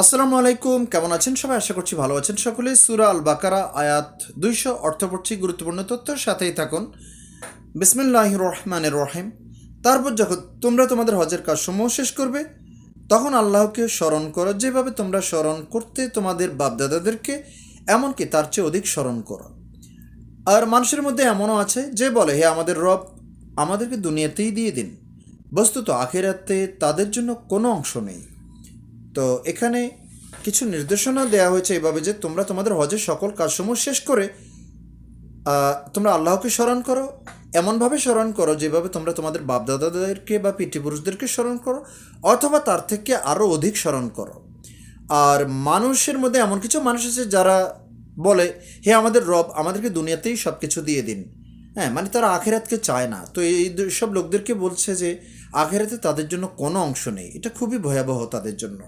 আসসালামু আলাইকুম, কেমন আছেন সবাই? আশা করছি ভালো আছেন সকলে। সূরা আল বাকারা আয়াত 200 অর্থ পড়ছি, গুরুত্বপূর্ণ তথ্যের সাথেই থাকুন। বিসমিল্লাহির রহমানির রহিম। তারপর যখন তোমরা তোমাদের হজের কাজসমূহ শেষ করবে, তখন আল্লাহকে স্মরণ করো যেভাবে তোমরা স্মরণ করতে তোমাদের বাপদাদাদেরকে, এমনকি তার চেয়ে অধিক স্মরণ করো। আর মানুষের মধ্যে এমনও আছে যে বলে, হে আমাদের রব, আমাদেরকে দুনিয়াতেই দিয়ে দিন। বস্তুত আখিরাতে তাদের জন্য কোনো অংশ নেই। তো এখানে কিছু নির্দেশনা দেওয়া হয়েছে এইভাবে যে তোমরা তোমাদের হজের সকল কাজসমূহ শেষ করে তোমরা আল্লাহকে স্মরণ করো, এমনভাবে স্মরণ করো যেভাবে তোমরা তোমাদের বাপদাদাদেরকে বা পিতৃপুরুষদেরকে স্মরণ করো, অথবা তার থেকে আরও অধিক স্মরণ করো। আর মানুষের মধ্যে এমন কিছু মানুষ আছে যারা বলে, হে আমাদের রব, আমাদেরকে দুনিয়াতেই সব কিছু দিয়ে দিন। হ্যাঁ, মানে তারা আখেরাতকে চায় না। তো এই সব লোকদেরকে বলছে যে আখেরাতে তাদের জন্য কোনো অংশ নেই। এটা খুবই ভয়াবহ তাদের জন্য।